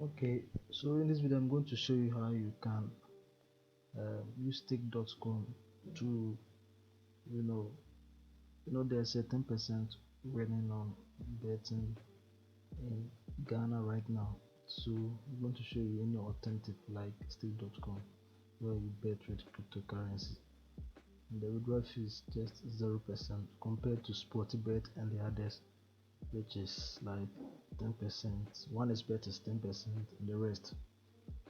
Okay, so in this video I'm going to show you how you can use stake.com to there's a 10% winning on betting in Ghana right now. So I'm going to show you any alternative like stake.com where you bet with cryptocurrency. And the withdrawal fee is just 0% compared to Sportybet and the others, which is like 10%. One is bet is 10% and the rest.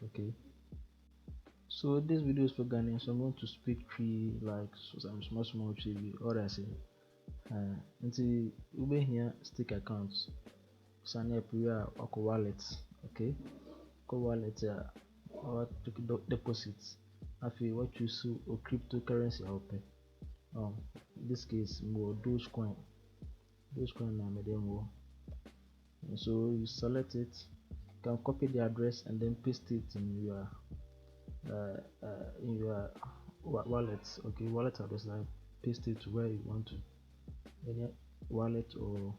Okay, so this video is for Ghanaians, so I'm going to speak tree like some small tree or I say until we here stick accounts sign up your wallet. Okay, wallet or deposits after what you see or cryptocurrency open in this case more Dogecoin na medium. So you select it, you can copy the address and then paste it in your wallet. Okay, wallet address, like paste it where you want to, any wallet or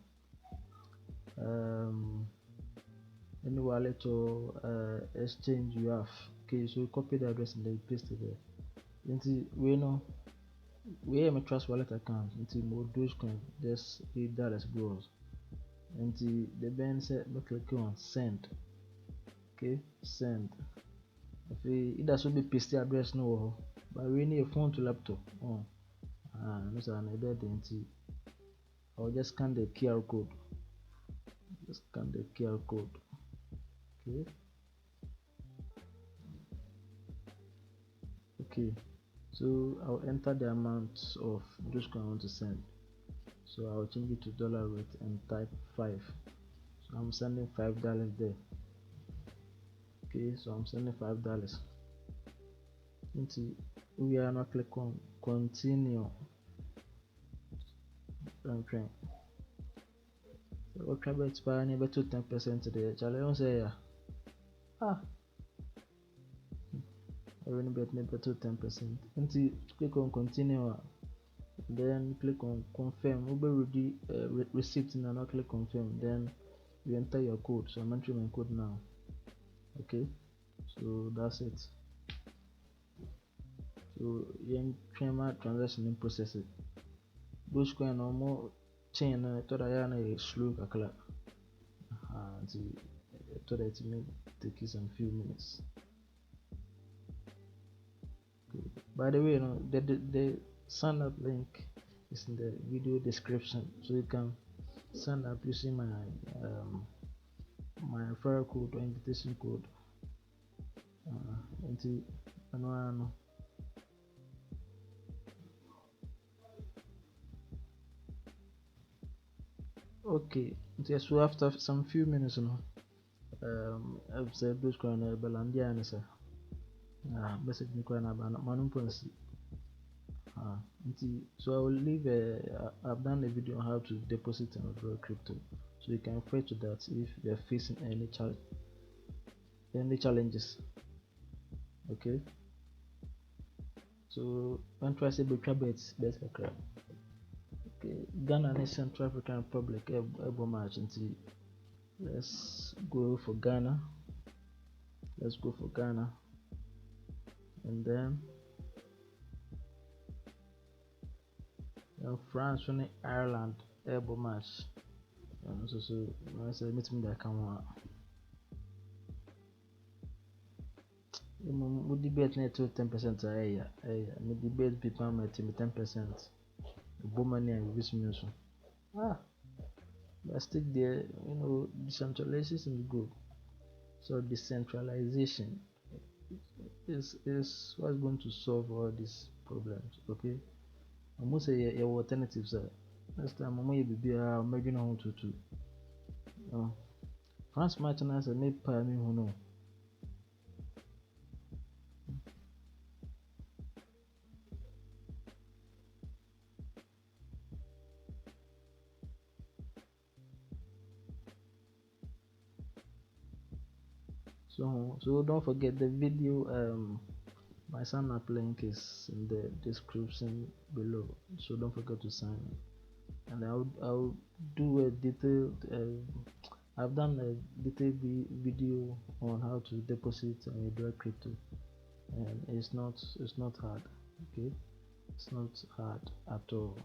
any wallet or exchange you have. Okay, so you copy the address and then paste it there. Until we have a trust wallet account until more Dogecoin just $8 grows until the bank said click on send. Okay, send. If it does be paste the address no, but we need a phone to laptop no sir, I'll just scan the QR code. Just scan the QR code. Okay, so I'll enter the amount of Dogecoin I want to send. So I'll change it to dollar rate and type 5. So I'm sending $5 there. Okay, so I'm sending $5. We are not click on continue. Okay, so try to expire near to 10% today. Challenge say I really bet near to 10%. Until click on continue, then click on confirm. We will read receipt and not click confirm. Then you enter your code. So I'm entering my code now. Okay, so that's it. So you can my transaction in process it. Dogecoin no more chain I thought I had a slow kakla. I thought it may take you some few minutes. Okay. By the way, the sign up link is in the video description, so you can sign up using my referral code or invitation code. Until no. Okay, so after some few minutes, I've said those kind of Belandia and say, message me kind of manumpancy. So I will leave. I've done a video on how to deposit and withdraw crypto, so you can refer to that if you are facing any challenges. Okay. So when try say betray bets crap. Okay, Ghana and Central African Republic match until let's go for Ghana. And then France winning Ireland match. So I say meeting that come on. We debate net to 10% me debate people my team 10%. Money and this news. But stick there, decentralization is good. So decentralization is what's going to solve all these problems. Okay, I'm gonna say your alternatives are next time I'm gonna be making on to France match and I say make pay me who know. So don't forget the video. My sign up link is in the description below. So don't forget to sign up. And I'll do a detailed I've done a little video on how to deposit and withdraw crypto, and it's not hard. Okay, it's not hard at all.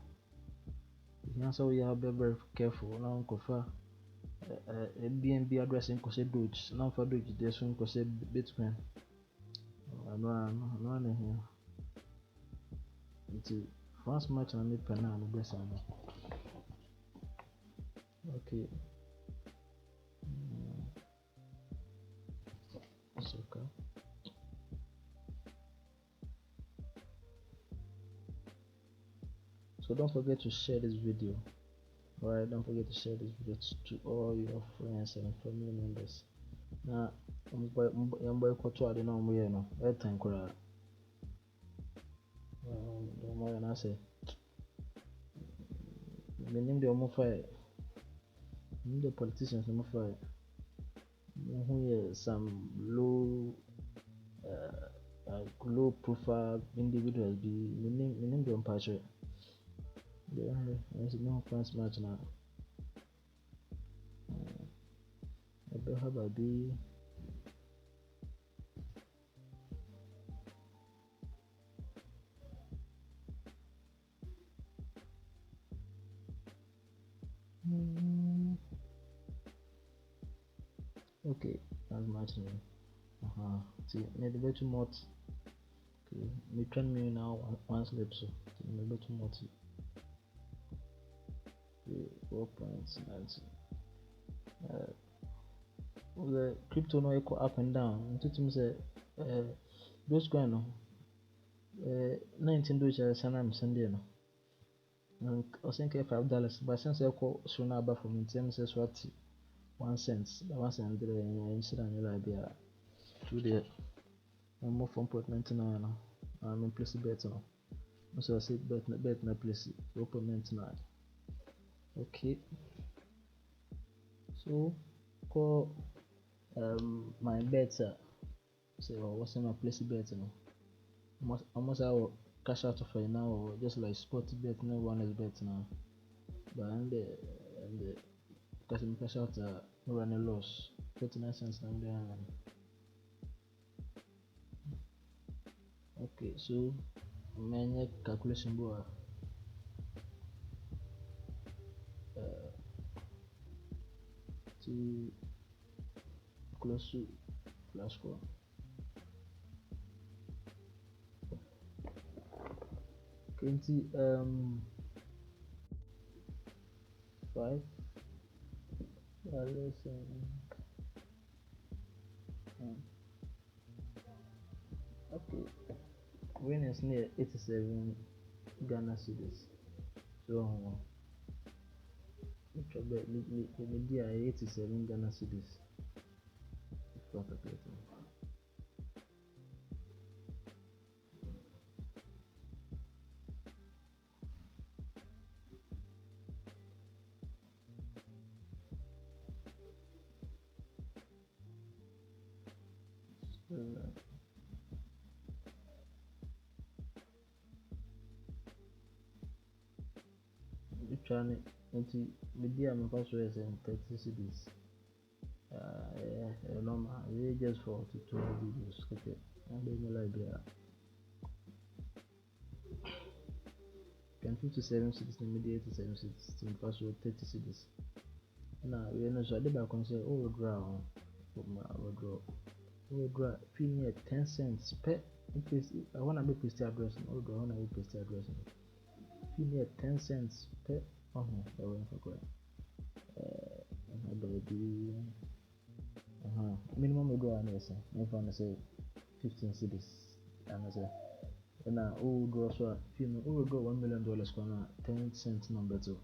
So you have to be very careful. Now, Kofa BNB address in Kose Doge, now for Doge, there's one Kose Bitcoin. I know here. It's first match and I made pen and the best. Okay. It's okay. So don't forget to share this video. Alright, don't forget to share this video to all your friends and family members. Now, I'm boy I don't know where no airtime kura. Don't worry, I say. The name the omo fire. The politicians omo fire. Who some low profile individuals be name the umpire. Yeah, there's no France match now. I bet how about be okay, that's matching. See, maybe better more. Okay, me turn me now one slip so maybe better more. 4.90. The crypto no equal up and down. Until say those going no 19 dollars sana I'm sending no. And I think $5, but since I call soon about from in terms of what 1 cent, 1 cent there instead of like to the more 4.99 I'm in place bet no. So I said bet na place 4.99. Okay, so call my bets so what's in my place bet no almost I will cash out for now or just like spot bet no one is bet now, but and the because I cash out no run a loss 49 cents now there. Okay, so my calculation boy to close to flash score. $5 okay, when it's near 87 Ghana cedis, so maybe 87 Ghana cedis. Trying into maybe I'm about to in 30 cedis. Normal, just for tutorial videos. Okay, and then the library. 57 cedis, maybe 87 cedis, in password 30 cedis. Now, we know so I did back and say, withdraw. Withdraw, feeling at 10 cents per. I want to be paste address. Withdraw, I want to be paste address. Feeling at 10 cents per. I went for correct. Minimum withdrawal, if I say 15 cedis, and I say, and now draw so draw $1 million 10 cents number two.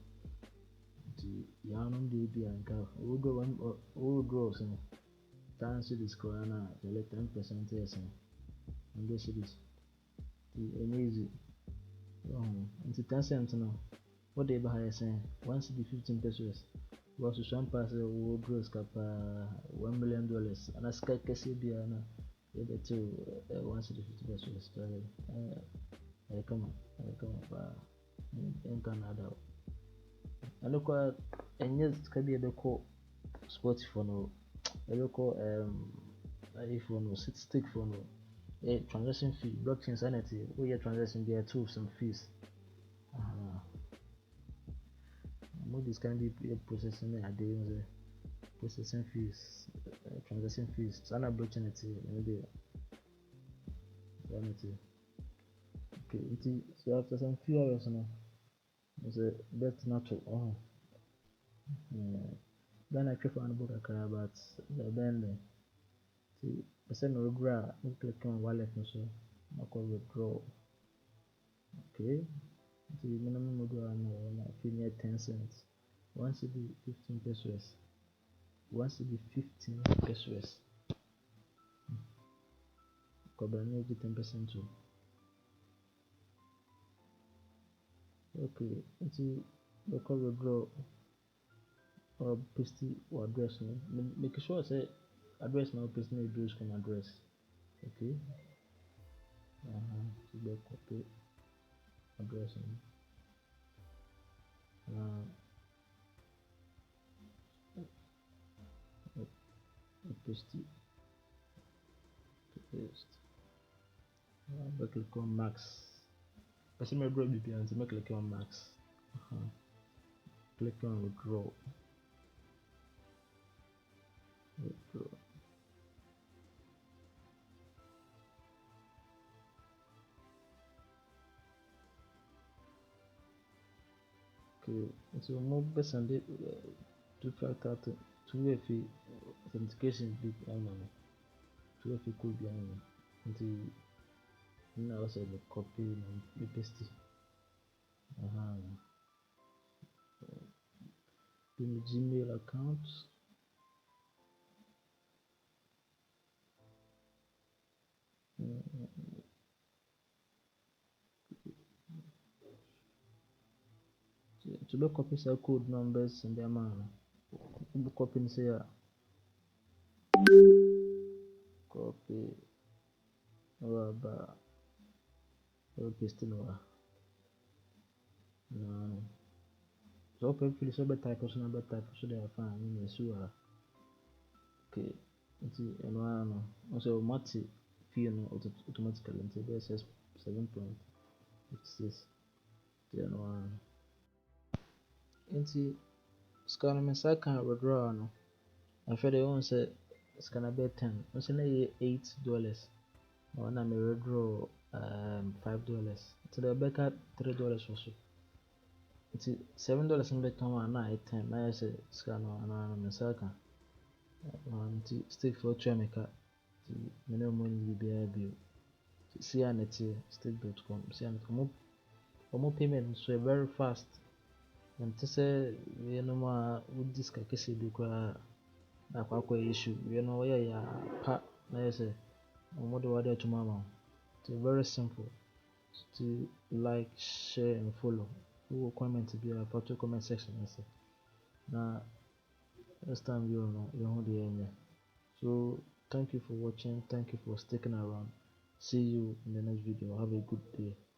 Yanum DB and cow, draw some 10 cedis corona, the 10% yes, and this is easy. Into 10 cents now. What they buy saying 1 cedi 15 pesos. Was to some pass draw scapa $1 million, and a sky Cassibiana. Able to 1 cedi 50 pesos. I come in Canada. I look at and yes, can be a call spot for no local if no stick for no a transaction fee blockchain sanity we transaction there too some fees. More this can be processing a day processing fees, transaction fees. So I'm blockchain it maybe sanity. Okay, so after some few hours now, it's a bet not to then I click on book but then see percent no regular click on wallet so I call withdraw. Okay, the minimum withdrawal no fee near 10 cents. Once it be 15 pesos. Once it be 15 pesos. Cover no 10% too. Okay, it's the call withdraw or pesky or address no. Make sure I say address now paste no address come address. Okay. So the copy address paste paste. Click on max. Person may draw BPN so make click on max. Click on withdraw. Okay, so more person did to factor to if authentication big to if could be until now also the copy and the paste. The Gmail account. To look copy cell code numbers and the amount. Copy say copy or paste no. So hopefully so better type so they are fine in the okay. And one also multi fee no automatically until BSS 7.56. Then one. Into scan me second withdraw no. I feel they won't say scan be 10. I say $8. Or na me withdraw $5. So the back at $3 or so. It's $7 in the come na 10. Na say scan no me second. Stick for Tramika. Minimum money be see an stick.com. See an omo payment so very fast. And to say with this case be kwa issue. Yeah pa na say omo do what to mama. It's very simple. To like, share and follow. Who will comment to be a part comment section now next time you know the end. So thank you for watching, thank you for sticking around. See you in the next video. Have a good day.